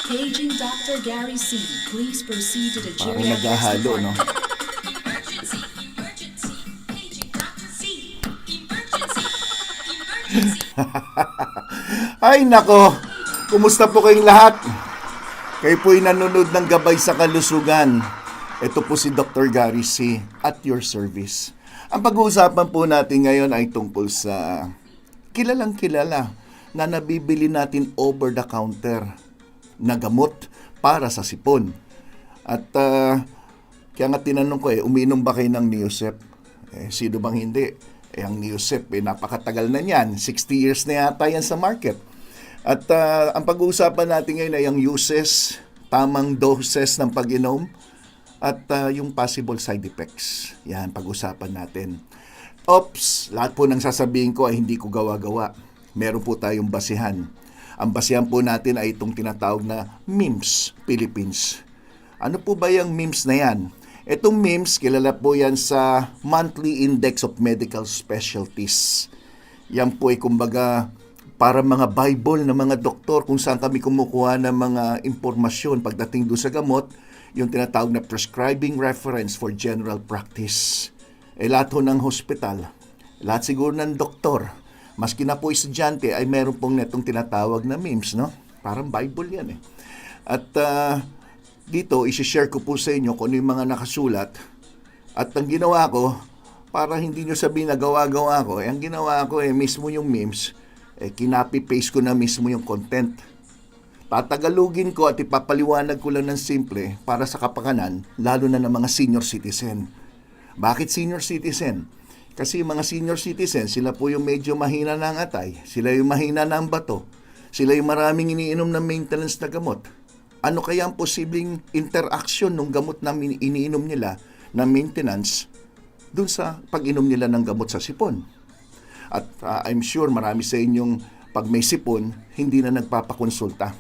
Paging Dr. Gary C. Please proceed to the Parang geriatrics naghahalo, no? department. Emergency! Emergency! Paging Dr. C! Emergency! Emergency! Ay, nako! Kumusta po kayong lahat? Kayo po'y nanonood ng Gabay sa Kalusugan. Ito po si Dr. Gary C. at your service. Ang pag-uusapan po natin ngayon ay tungkol sa kilalang kilala na nabibili natin over the counter na gamot para sa sipon. At kaya nga tinanong ko uminom ba kayo ng Neosep? Sino bang hindi? Ang Neosep, napakatagal na niyan. 60 years na yata yan sa market. At ang pag-uusapan natin ngayon ay ang uses, tamang doses ng pag-inom, at yung possible side effects. Yan, pag-usapan natin. Ops, lahat po ng sasabihin ko ay hindi ko gawa-gawa. Meron po tayong basihan. Ang basihan po natin ay itong tinatawag na MIMS Philippines. Ano po ba yung MIMS na yan? Itong MIMS, kilala po yan sa Monthly Index of Medical Specialties. Yan po ay kumbaga para mga Bible ng mga doktor kung saan kami kumukuha ng mga impormasyon pagdating doon sa gamot, yung tinatawag na prescribing reference for general practice. Lahat ho ng hospital, lahat siguro ng doktor, maski na po estudyante ay meron pong netong tinatawag na MIMS, no? Parang Bible yan At dito, isi-share ko po sa inyo kung ano yung mga nakasulat. At ang ginawa ko, para hindi nyo sabihin na gawa-gawa ko, ang ginawa ko mismo yung MIMS, kinapi-paste ko na mismo yung content. Tatagalugin ko at ipapaliwanag ko lang ng simple para sa kapakanan, lalo na ng mga senior citizen. Bakit senior citizen? Kasi yung mga senior citizen, sila po yung medyo mahina ng atay, sila yung mahina ng bato, sila yung maraming iniinom ng maintenance na gamot. Ano kaya ang posibleng interaction ng gamot na iniinom nila na maintenance dun sa pag-inom nila ng gamot sa sipon? At I'm sure marami sa inyong pag may sipon, hindi na nagpapakonsulta.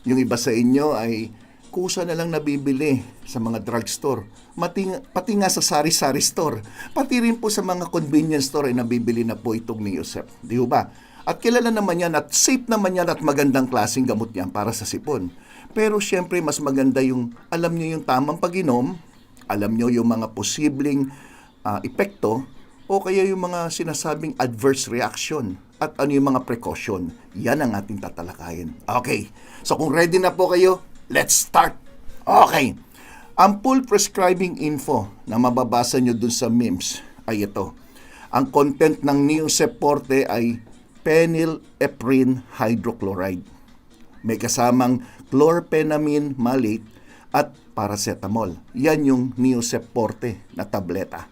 Yung iba sa inyo ay kusa na lang nabibili sa mga drugstore. Pati nga sa sari-sari store. Pati rin po sa mga convenience store ay nabibili na po itong Neosep. Di ba? At kilala naman yan at safe naman yan at magandang klaseng gamot yan para sa sipon. Pero syempre mas maganda yung alam nyo yung tamang pag-inom, alam nyo yung mga posibleng epekto o kaya yung mga sinasabing adverse reaction at ano yung mga precaution. Yan ang ating tatalakayin. Okay, so kung ready na po kayo, let's start. Okay. Ang full prescribing info na mababasa nyo dun sa MIMS ay ito. Ang content ng Neosep Forte ay phenylephrine hydrochloride. May kasamang chlorpheniramine maleate at paracetamol. Yan yung Neosep Forte na tableta.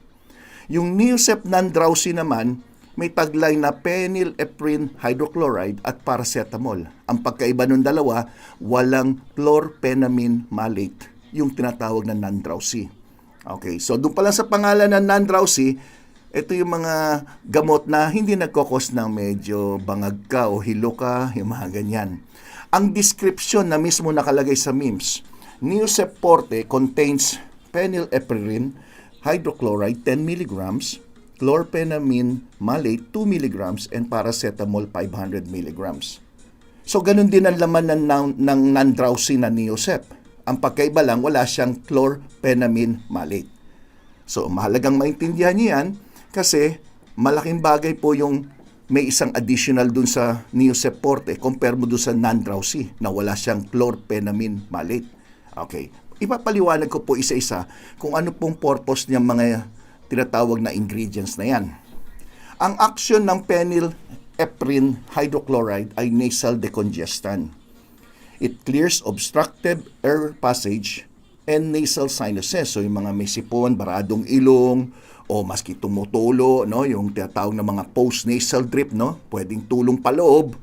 Yung Neosep non-drowsy naman, may taglay na phenylephrine hydrochloride at paracetamol. Ang pagkaiba ng dalawa, walang chlorpheniramine maleate, yung tinatawag na non-drowsy. Okay, so doon pala sa pangalan ng non-drowsy, ito yung mga gamot na hindi nagkakos ng medyo bangag ka o hilo ka, yung mga ganyan. Ang description na mismo nakalagay sa MIMS, Neosep Forte contains phenylephrine hydrochloride 10 mg, chlorpheniramine maleate 2 mg, and paracetamol 500 mg. So, ganun din ang laman ng non-drowsy na Neosep. Ang pagkaiba lang, wala siyang chlorpheniramine maleate. So, mahalagang maintindihan niyo yan kasi malaking bagay po yung may isang additional dun sa Neosep Forte compare mo dun sa non-drowsy na wala siyang chlorpheniramine maleate. Okay. Ipapaliwanag ko po isa-isa kung ano pong purpose niyang mga tinatawag na ingredients na yan. Ang action ng phenylephrine hydrochloride ay nasal decongestant. It clears obstructed air passage and nasal sinuses. So yung mga may sipon, baradong ilong, o maski tumutulo, no, yung tinatawag na mga post-nasal drip, no, pwedeng tulong paloob.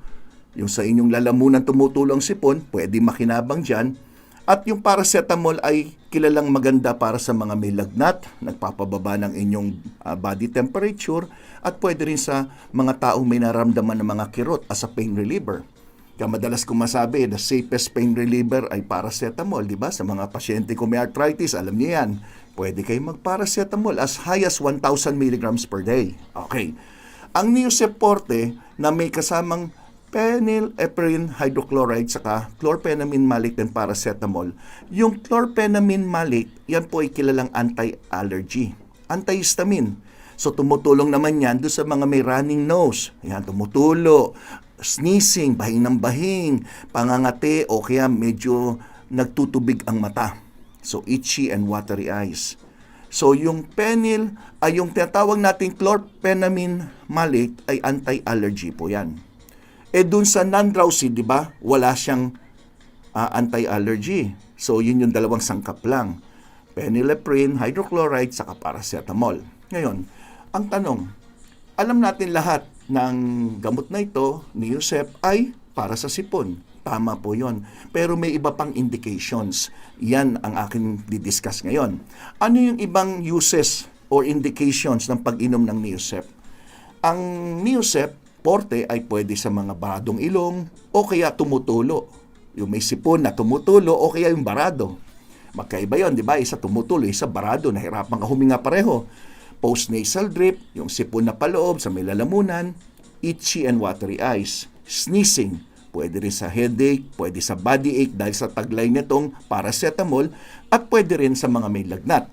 Yung sa inyong lalamunan tumutulong sipon, pwedeng makinabang dyan. At yung paracetamol ay kilalang maganda para sa mga may lagnat, nagpapababa ng inyong body temperature, at pwede rin sa mga taong may naramdaman ng mga kirot as a pain reliever. Kaya madalas ko masabi, the safest pain reliever ay paracetamol, di ba? Sa mga pasyente ko may arthritis, alam niyo yan. Pwede kayo mag-paracetamol as high as 1,000 mg per day. Okay. Ang Neosep Forte na may kasamang Phenylephrine hydrochloride saka chlorpheniramine maleate and paracetamol. Yung chlorpheniramine maleate, yan po ay kilalang anti-allergy, antihistamine. So tumutulong naman yan doon sa mga may running nose. Yan, tumutulo, sneezing, bahing ng bahing, pangangati o kaya medyo nagtutubig ang mata. So itchy and watery eyes. So yung phenyl ay yung tinatawag nating chlorpheniramine maleate ay anti-allergy po yan. Dun sa non-drowsy, di ba, wala siyang anti-allergy. So, yun yung dalawang sangkap lang. Phenylephrine, hydrochloride, saka paracetamol. Ngayon, ang tanong, alam natin lahat ng gamot na ito, Neosep, ay para sa sipon. Tama po yon. Pero may iba pang indications. Yan ang aking didiscuss ngayon. Ano yung ibang uses or indications ng pag-inom ng Neosep? Ang Neosep, porte ay pwede sa mga baradong ilong o kaya tumutulo. Yung may sipon na tumutulo o kaya yung barado. Magkaiba yun, di ba? Isa tumutulo, isa barado, nahirapan ka huminga pareho. Postnasal drip, yung sipon na paloob sa may lalamunan, itchy and watery eyes. Sneezing, pwede rin sa headache, pwede sa body ache dahil sa taglay nitong paracetamol at pwede rin sa mga may lagnat.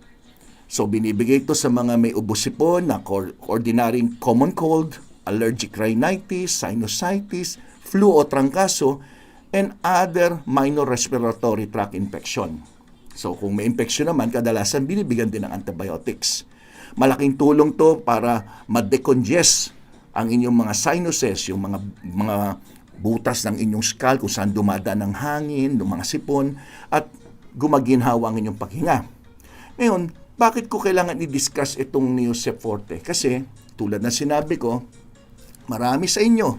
So binibigay ito sa mga may ubo-sipon na ordinary common cold, allergic rhinitis, sinusitis, flu o trangkaso, and other minor respiratory tract infection. So kung may infection naman, kadalasan binibigyan din ng antibiotics. Malaking tulong to para ma-decongest ang inyong mga sinuses, yung mga butas ng inyong skull kung saan dumadaan ng hangin, ng mga sipon, at gumaginhawa ang inyong paghinga. Ngayon, bakit ko kailangan i-discuss itong Neosep Forte? Kasi, tulad na sinabi ko, marami sa inyo,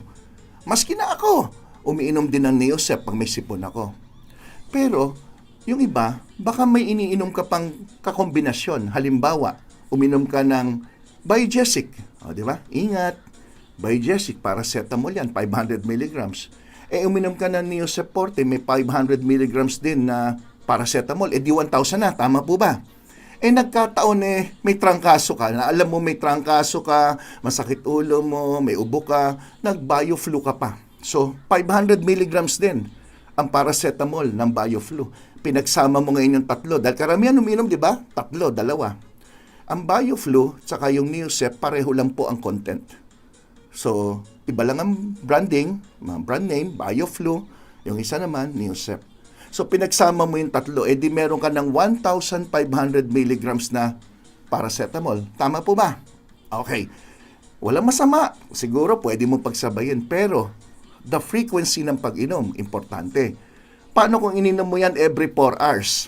maski na ako, umiinom din ng Neosep pag may sipon ako. Pero, yung iba, baka may iniinom ka pang kakombinasyon. Halimbawa, uminom ka ng Biogesic. O, di ba? Ingat. Biogesic, paracetamol yan, 500 mg. Uminom ka ng Neosep Forte, may 500 mg din na paracetamol. Di 1,000 na. Tama po ba? Nagkataon may trangkaso ka, na alam mo may trangkaso ka, masakit ulo mo, may ubo ka, nag-bioflu ka pa. So, 500 mg din ang paracetamol ng bioflu. Pinagsama mo ngayon yung tatlo. Dahil karamihan uminom, di ba? Tatlo, dalawa. Ang bioflu, tsaka yung Neosep, pareho lang po ang content. So, iba lang ang branding, brand name, bioflu, yung isa naman, Neosep. So, pinagsama mo yung tatlo, di meron ka ng 1,500 mg na paracetamol. Tama po ba? Okay. Walang masama. Siguro, pwede mo pagsabayin. Pero, the frequency ng pag-inom, importante. Paano kung ininom mo yan every 4 hours?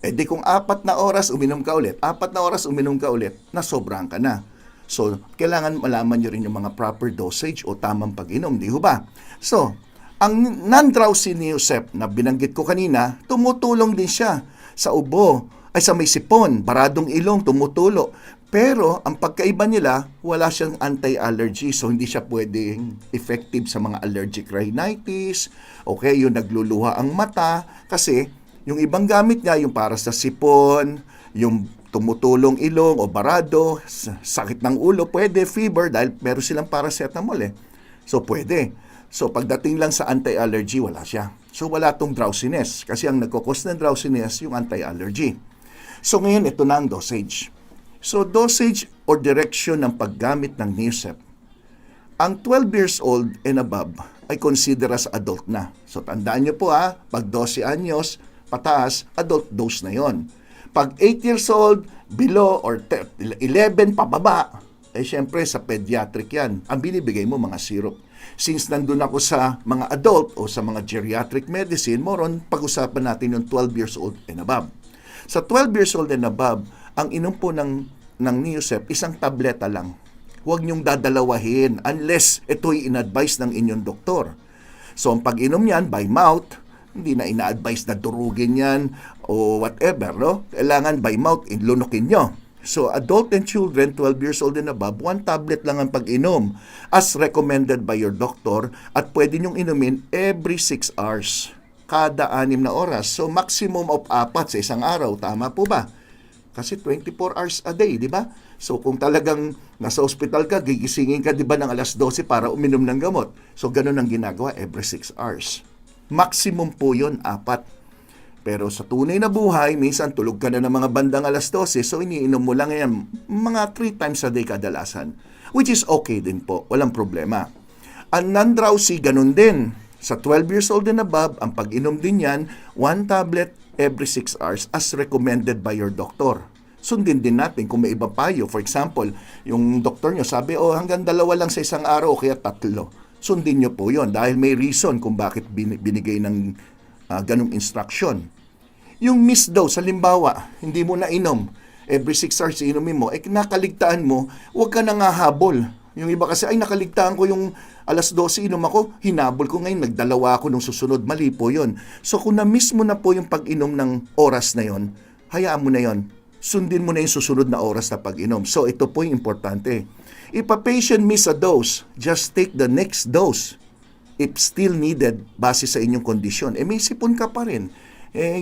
Di kung 4 na oras, uminom ka ulit. 4 na oras, uminom ka ulit, nasobrahan ka na. So, kailangan malaman nyo rin yung mga proper dosage o tamang pag-inom. Di ba? So, ang non-drowsy Neosep na binanggit ko kanina, tumutulong din siya sa ubo, ay sa may sipon, baradong ilong, tumutulo. Pero, ang pagkaiba nila, wala siyang anti-allergy. So, hindi siya pwedeng effective sa mga allergic rhinitis, okay, yung nagluluha ang mata, kasi yung ibang gamit niya, yung para sa sipon, yung tumutulong ilong o barado, sakit ng ulo, pwede, fever, dahil meron silang paracetamol So, pwede. So, pagdating lang sa anti-allergy, wala siya. So, wala tong drowsiness. Kasi ang nagkakos ng drowsiness, yung anti-allergy. So, ngayon, ito na ang dosage. So, dosage or direction ng paggamit ng Neosep. Ang 12 years old and above ay consider as adult na. So, tandaan nyo po pag 12 anyos, pataas, adult dose na yon. Pag 8 years old, below, or 11 pababa, syempre sa pediatric yan. Ang binibigay mo mga syrup. Since nandun ako sa mga adult o sa mga geriatric medicine, moron, pag-usapan natin yung 12 years old and above. Sa 12 years old and above, ang inom po ng Neosep, isang tableta lang. Huwag niyong dadalawahin unless ito'y in-advise ng inyong doktor. So, ang pag-inom niyan by mouth, hindi na ina-advise na durugin yan o whatever, no? Kailangan by mouth, lunukin nyo. So, adult and children, 12 years old and above, 1 tablet lang ang pag-inom as recommended by your doctor at pwede nyong inumin every 6 hours, kada 6 na oras. So, maximum of 4 sa isang araw. Tama po ba? Kasi 24 hours a day, di ba? So kung talagang nasa ospital ka, gigisingin ka 'di ba ng alas 12 para uminom ng gamot. So ganun ang ginagawa every 6 hours. Maximum po 'yon, 4. Pero sa tunay na buhay, minsan tulog ka na ng mga bandang alas 12, so iniinom mo lang yan mga 3 times a day kadalasan. Which is okay din po, walang problema. Ang non-drowsy, ganun din. Sa 12 years old and above, ang pag-inom din yan, 1 tablet every 6 hours as recommended by your doctor. Sundin din natin kung may ibang payo. For example, yung doktor nyo sabi, hanggang 2 lang sa isang araw o kaya 3. Sundin nyo po yon dahil may reason kung bakit binigay ng ganung instruction. Yung missed dose, halimbawa, hindi mo na inom, every 6 hours inumin mo, nakaligtaan mo, huwag ka nang hahabol. Yung iba kasi, nakaligtaan ko yung alas 12 inom ako, hinabol ko ngayon, nagdalawa ako nung susunod, mali po yun. So kung na-miss mo na po yung pag-inom ng oras na yon, hayaan mo na yon. Sundin mo na yung susunod na oras na pag-inom. So ito po yung importante. If a patient miss a dose, just take the next dose. If still needed, base sa inyong kondisyon. May sipon ka pa rin.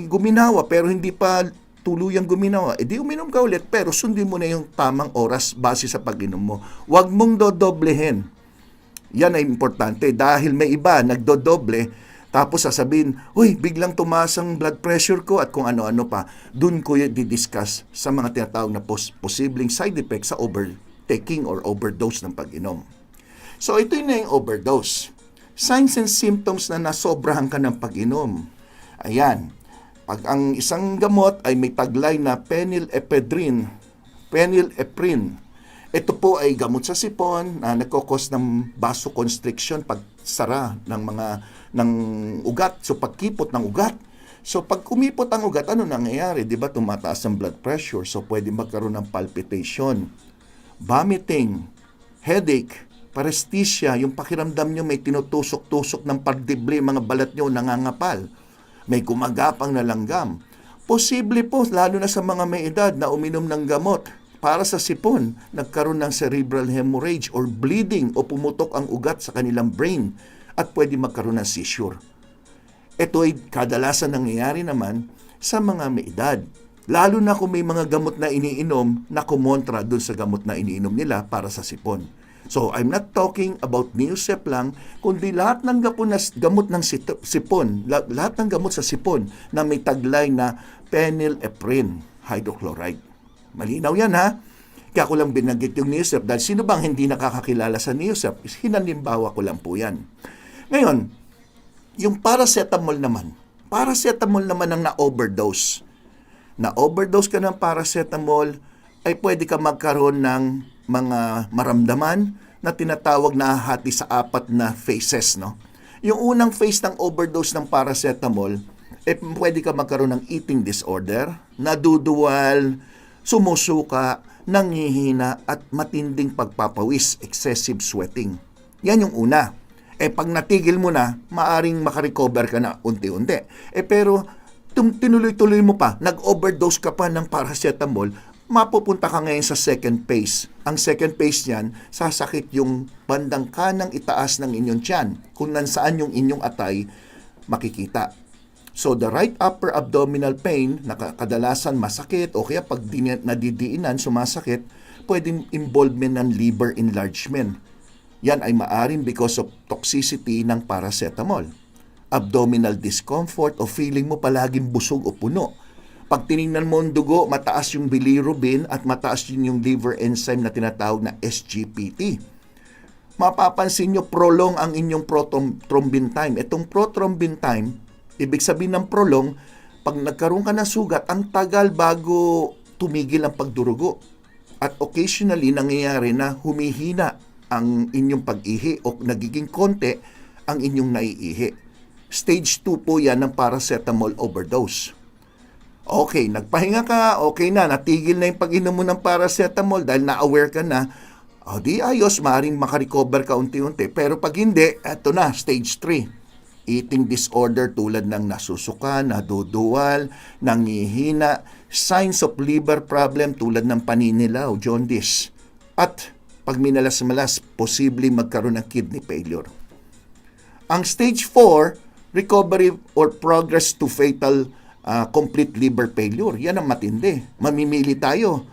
Guminawa, pero hindi pa tuluyang guminawa. Di uminom ka ulit, pero sundin mo na yung tamang oras base sa pag-inom mo. Huwag mong dodoblehin. Yan ay importante dahil may iba nagdodoble, tapos sasabihin, biglang tumaas ang blood pressure ko at kung ano-ano pa. Doon ko yung didiscuss sa mga tinatawag na posibleng side effects sa overtaking or overdose ng pag-inom. So ito na yung overdose. Signs and symptoms na nasobrahan ka ng pag-inom. Ayan. Pag ang isang gamot ay may taglay na phenylephrine, ito po ay gamot sa sipon na nagkokos ng vasoconstriction, pagsara ng ugat, so pagkipot ng ugat. So pag kumipot ang ugat, ano nangyayari? Di ba tumataas ang blood pressure, so pwede magkaroon ng palpitation, vomiting, headache, paresthesia, yung pakiramdam nyo may tinutusok-tusok ng pagdibli, mga balat nyo nangangapal, may gumagapang na langgam. Posible po, lalo na sa mga may edad na uminom ng gamot para sa sipon, nagkaroon ng cerebral hemorrhage or bleeding o pumutok ang ugat sa kanilang brain at pwede magkaroon ng seizure. Ito ay kadalasan nangyayari naman sa mga may edad. Lalo na kung may mga gamot na iniinom na kumontra dun sa gamot na iniinom nila para sa sipon. So, I'm not talking about Neosep lang, kundi lahat ng gamot ng sipon, lahat ng gamot sa sipon na may taglay na phenylephrine hydrochloride. Malinaw yan, ha? Kaya ko lang binanggit yung Neosep dahil sino bang hindi nakakakilala sa Neosep? Hinanimbawa ko lang po yan. Ngayon, yung paracetamol naman ang na-overdose. Na-overdose ka ng paracetamol, ay pwede ka magkaroon ng mga maramdaman na tinatawag na hati sa 4 na phases, no? Yung unang phase ng overdose ng paracetamol, pwede ka magkaroon ng eating disorder, naduduwal, sumusuka, nanghihina, at matinding pagpapawis, excessive sweating. Yan yung una. Pag natigil mo na, maaring makarecover ka na unti-unti. Pero tinuloy-tuloy mo pa, nag-overdose ka pa ng paracetamol, mapupunta ka ngayon sa second phase. Ang second phase niyan, sasakit yung bandang kanang itaas ng inyong tiyan, kung saan yung inyong atay makikita. So the right upper abdominal pain, kadalasan masakit, o kaya pag nadidiinan, sumasakit, pwedeng involvement ng liver enlargement. Yan ay maaring because of toxicity ng paracetamol. Abdominal discomfort o feeling mo palaging busog o puno. Pag tinignan mo ang dugo, mataas yung bilirubin at mataas yung liver enzyme na tinatawag na SGPT. Mapapansin nyo, prolong ang inyong prothrombin time. Itong prothrombin time, ibig sabihin ng prolong, pag nagkaroon ka ng sugat, ang tagal bago tumigil ang pagdurugo. At occasionally, nangyayari na humihina ang inyong pag-ihi o nagiging konti ang inyong naiihi. Stage 2 po yan ng paracetamol overdose. Okay, nagpahinga ka, okay na, natigil na yung pag-inom mo ng paracetamol dahil na-aware ka na, di ayos, maaaring makarecover ka unti-unti. Pero pag hindi, eto na, stage 3. Eating disorder tulad ng nasusuka, naduduwal, nangihina, signs of liver problem tulad ng paninilaw, jaundice. At pag minalas-malas, posibleng magkaroon ng kidney failure. Ang stage 4, recovery or progress to fatal complete liver failure. Yan ang matindi. Mamimili tayo.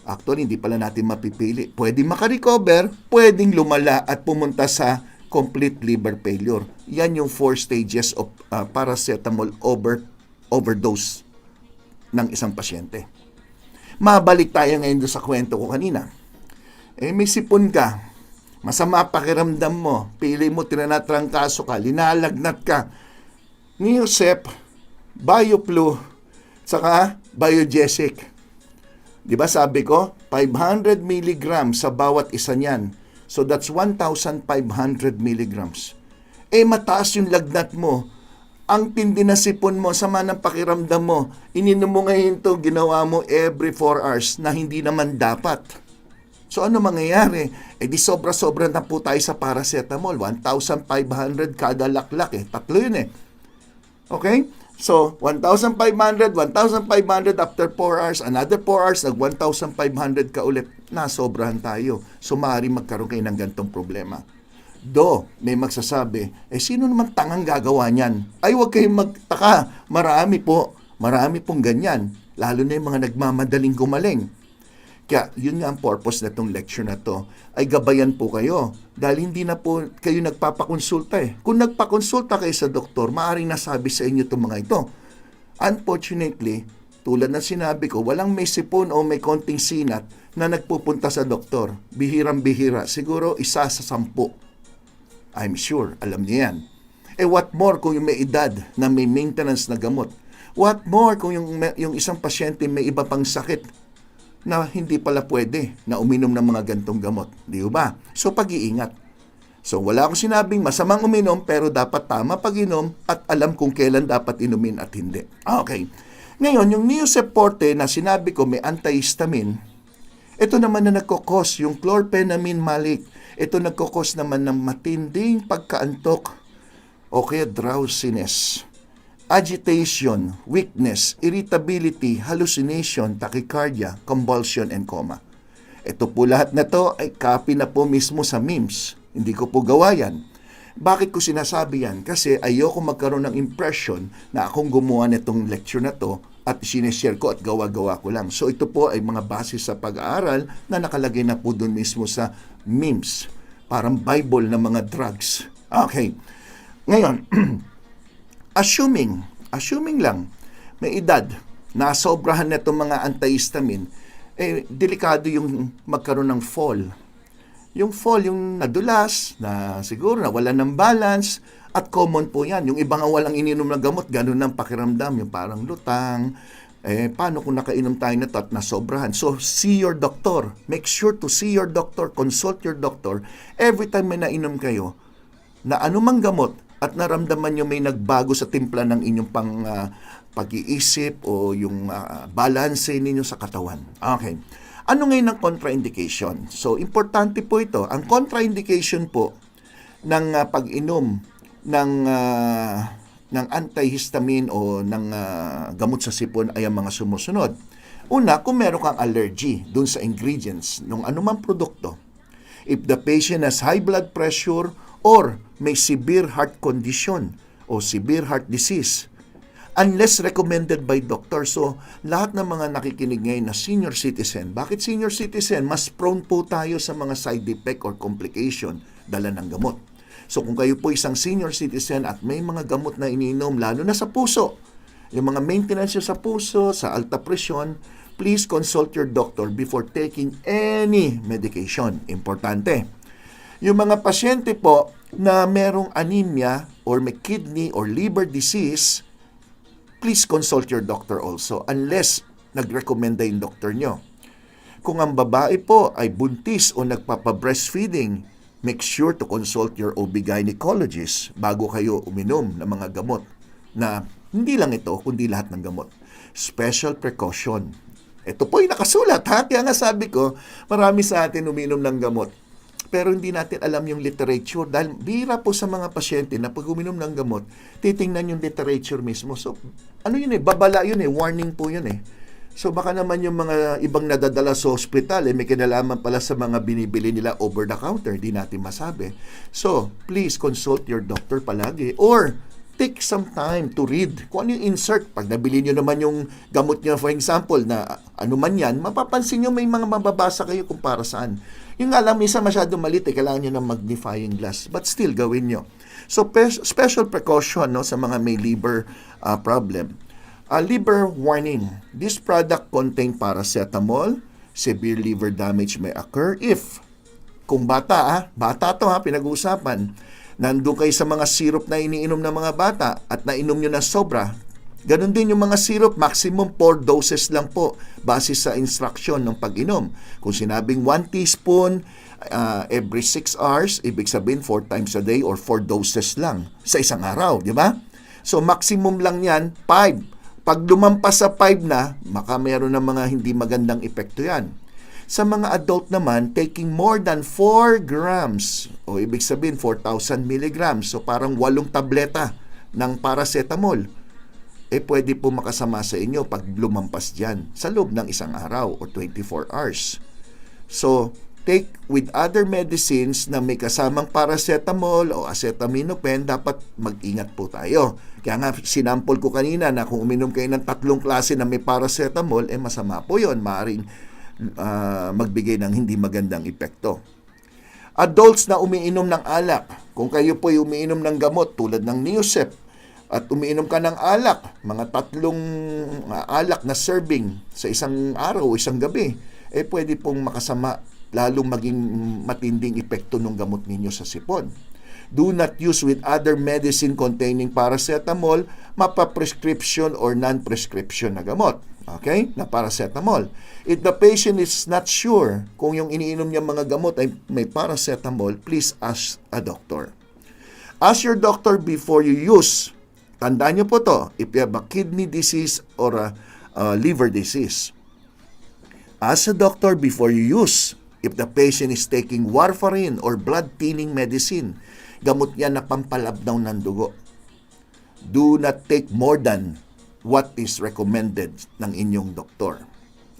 Actually, hindi pala natin mapipili. Pwedeng makarecover, pwedeng lumala at pumunta sa complete liver failure. Yan yung 4 stages of paracetamol overdose ng isang pasyente. Mabalik tayo ngayon doon sa kwento ko kanina. May sipon ka, masama pakiramdam mo, pili mo, tinatrangkaso ka, linalagnat ka, Neosep, BioFlu, saka Biogesic. Di ba sabi ko, 500 mg sa bawat isa niyan. So that's 1,500 milligrams. Mataas yung lagnat mo. Ang tindi na sipon mo, sama ng pakiramdam mo. Ininom mo ngayon to, ginawa mo every 4 hours na hindi naman dapat. So ano mangyayari? Di sobra-sobra na po tayo sa paracetamol. 1,500 kada laklak Tatlo yun Okay? So, 1,500 after 4 hours, another 4 hours, nag 1,500 ka ulit, nasobrahan tayo. So, maaaring magkaroon kayo ng gantong problema. May magsasabi, sino naman tangang gagawa niyan? Ay, huwag kayong magtaka. Marami pong ganyan. Lalo na yung mga nagmamadaling gumaling. Kaya, yun nga ang purpose na itong lecture na to, ay gabayan po kayo. Dahil hindi na po kayo nagpapakonsulta Kung nagpakonsulta kayo sa doktor, maaaring nasabi sa inyo itong mga ito. Unfortunately, tulad na sinabi ko, walang may sipon o may konting sinat na nagpupunta sa doktor. Bihirang-bihira. Siguro 1 sa 10. I'm sure, alam niyo yan. What more kung yung may edad na may maintenance na gamot? What more kung yung isang pasyente may iba pang sakit na hindi pala pwede na uminom ng mga gantong gamot. Di ba? So, pag-iingat. So, wala akong sinabing masamang uminom, pero dapat tama pag-inom at alam kung kailan dapat inumin at hindi. Okay. Ngayon, yung Neosep Forte na sinabi ko may antihistamine, ito naman na nagkukos, yung chlorpheniramine malic, ito nagkukos naman ng matinding pagkaantok o kaya drowsiness, agitation, weakness, irritability, hallucination, tachycardia, convulsion, and coma. Ito po lahat na to ay copy na po mismo sa memes. Hindi ko po gawa yan. Bakit ko sinasabi yan? Kasi ayoko magkaroon ng impression na akong gumawa nitong lecture na to at sineshare ko at gawa-gawa ko lang. So ito po ay mga base sa pag-aaral na nakalagay na po doon mismo sa memes. Parang Bible ng mga drugs. Okay. Ngayon, assuming lang, may edad, nasobrahan na itong mga antihistamine, delikado yung magkaroon ng fall. Yung fall, yung nadulas, na siguro nawala ng balance, at common po yan. Yung ibang walang ininom ng gamot, ganun ang pakiramdam, yung parang lutang. Paano kung nakainom tayo na ito at nasobrahan? So, see your doctor. Make sure to see your doctor, consult your doctor. Every time may nainom kayo, na anumang gamot, at naramdaman nyo may nagbago sa timpla ng inyong pag-iisip o yung balance ninyo sa katawan. Okay. Ano ngayon ang contraindication? So, importante po ito. Ang contraindication po ng pag-inom ng antihistamine o ng gamot sa sipon ay ang mga sumusunod. Una, kung meron kang allergy dun sa ingredients ng anumang produkto. If the patient has high blood pressure or may severe heart condition o severe heart disease, unless recommended by doctor. So, lahat ng mga nakikinig ngayon na senior citizen, bakit senior citizen? Mas prone po tayo sa mga side effect or complication dala ng gamot. So, kung kayo po isang senior citizen at may mga gamot na iniinom, lalo na sa puso, yung mga maintenance sa puso, sa alta presyon, please consult your doctor before taking any medication. Importante. Yung mga pasyente po na merong anemia or may kidney or liver disease, please consult your doctor also unless nag-recommend yung doktor nyo. Kung ang babae po ay buntis o nagpapa-breastfeeding, make sure to consult your OB-gynecologist bago kayo uminom ng mga gamot na hindi lang ito, kundi lahat ng gamot. Special precaution. Ito po ay nakasulat, ha? Kaya nga sabi ko, marami sa atin uminom ng gamot. Pero hindi natin alam yung literature dahil bihira po sa mga pasyente na pag uminom ng gamot, titingnan yung literature mismo. So, ano yun babala yun warning po yun So, baka naman yung mga ibang nadadala sa hospital, may kinalaman pala sa mga binibili nila over the counter, di natin masabi. So, please consult your doctor palagi or take some time to read kung ano yung insert. Pag nabili nyo naman yung gamot nyo, for example, na ano man yan, mapapansin nyo may mga mababasa kayo kung para saan. Yung nga lang, minsan masyado malit, kailangan nyo ng magnifying glass. But still, gawin nyo. So, special precaution no, sa mga may liver problem. Liver warning. This product contain paracetamol. Severe liver damage may occur if, kung bata to pinag-uusapan, nandun kayo sa mga syrup na iniinom ng mga bata at nainom nyo na sobra, ganun din yung mga syrup, maximum 4 doses lang po base sa instruction ng pag-inom. Kung sinabing 1 teaspoon every 6 hours, ibig sabihin 4 times a day or 4 doses lang sa isang araw, di ba? So maximum lang yan, 5. Pag lumampas sa 5 na, maka meron ng mga hindi magandang epekto yan. Sa mga adult naman, taking more than 4 grams, o ibig sabihin 4,000 milligrams, so parang 8 tableta ng paracetamol, pwede po makasama sa inyo pag lumampas dyan sa loob ng isang araw o 24 hours. So, take with other medicines na may kasamang paracetamol o acetaminophen, dapat mag-ingat po tayo. Kaya nga, sinample ko kanina na kung uminom kayo ng 3 klase na may paracetamol, masama po yun. Maaaring magbigay ng hindi magandang epekto. Adults na umiinom ng alak, kung kayo po ay umiinom ng gamot tulad ng Neosep at umiinom ka ng alak, mga 3 alak na serving sa isang araw o isang gabi, pwede pong makasama, lalong maging matinding epekto ng gamot ninyo sa sipon. Do not use with other medicine containing paracetamol, mapa-prescription or non-prescription na gamot. Okay? Na paracetamol. If the patient is not sure kung yung iniinom niya mga gamot ay may paracetamol, please ask a doctor. Ask your doctor before you use. Tandaan niyo po to, if you have a kidney disease or a liver disease. Ask a doctor before you use. If the patient is taking warfarin or blood thinning medicine, gamot yan na pampalabnaw ng dugo. Do not take more than what is recommended ng inyong doktor.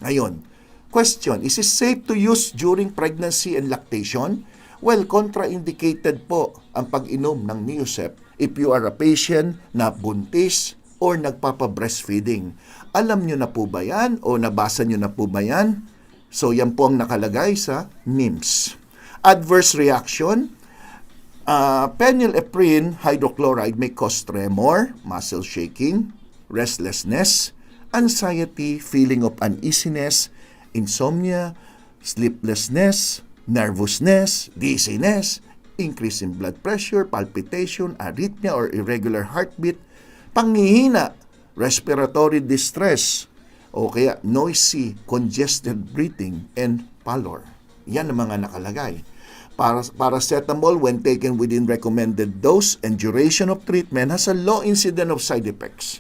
Ngayon, question, is it safe to use during pregnancy and lactation? Well, contraindicated po ang pag-inom ng Neosep if you are a patient na buntis or nagpapa-breastfeeding. Alam nyo na po ba yan o nabasa nyo na po ba yan? So, yan po ang nakalagay sa NIMS. Adverse reaction, phenylephrine hydrochloride may cause tremor, muscle shaking, restlessness, anxiety, feeling of uneasiness, insomnia, sleeplessness, nervousness, dizziness, increase in blood pressure, palpitation, arrhythmia or irregular heartbeat, panghihina, respiratory distress, o kaya noisy, congested breathing, and pallor. Yan ang mga nakalagay. Paracetamol, when taken within recommended dose and duration of treatment, has a low incidence of side effects.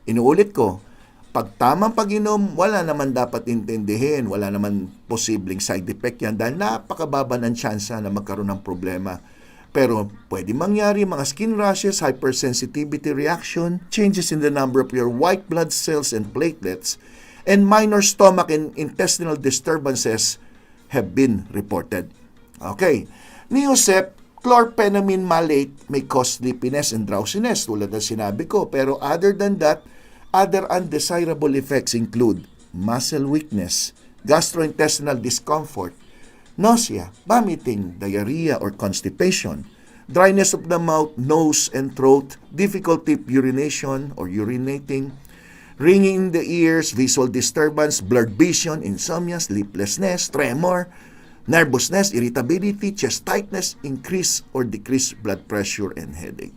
Inuulit ko, pag tamang pag-inom, wala naman dapat intindihin, wala naman posibleng side effect yan dahil napakababa ng tsansa na magkaroon ng problema. Pero pwede mangyari mga skin rashes, hypersensitivity reaction, changes in the number of your white blood cells and platelets, and minor stomach and intestinal disturbances have been reported. Okay. Neosep, chlorpheniramine malate may cause sleepiness and drowsiness tulad ng sinabi ko. Pero other than that, other undesirable effects include muscle weakness, gastrointestinal discomfort, nausea, vomiting, diarrhea or constipation, dryness of the mouth, nose, and throat, difficulty urination or urinating, ringing in the ears, visual disturbance, blurred vision, insomnia, sleeplessness, tremor, nervousness, irritability, chest tightness, increase or decrease blood pressure, and headache.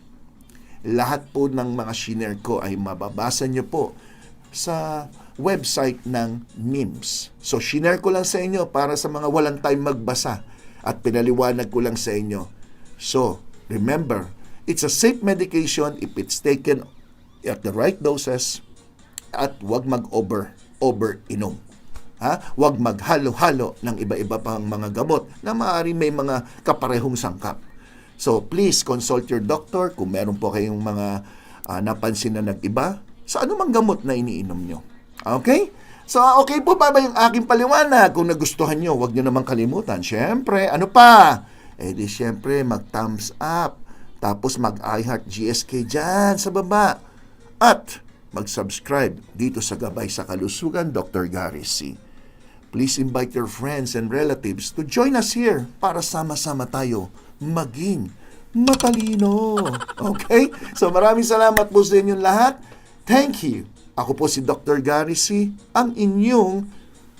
Lahat po ng mga shinare ko ay mababasa nyo po sa website ng NIMS. So, shinare ko lang sa inyo para sa mga walang time magbasa at pinaliwanag ko lang sa inyo. So, remember, it's a safe medication if it's taken at the right doses at huwag mag-over-inom. Huwag maghalo-halo ng iba-iba pang mga gamot na maaari may mga kaparehong sangkap. So, please consult your doctor kung meron po kayong mga napansin na nag-iba sa anumang gamot na iniinom nyo. Okay? So, okay po ba yung aking paliwanag? Kung nagustuhan nyo, huwag nyo naman kalimutan. Siyempre, ano pa? Siyempre, mag-thumbs up. Tapos mag-iHeart GSK dyan sa baba. At mag-subscribe dito sa Gabay sa Kalusugan, Dr. Gary C. Please invite your friends and relatives to join us here para sama-sama tayo maging matalino. Okay? So maraming salamat po sa inyong lahat. Thank you. Ako po si Dr. Gary C., ang inyong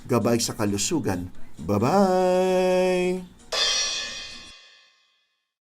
Gabay sa Kalusugan. Bye-bye!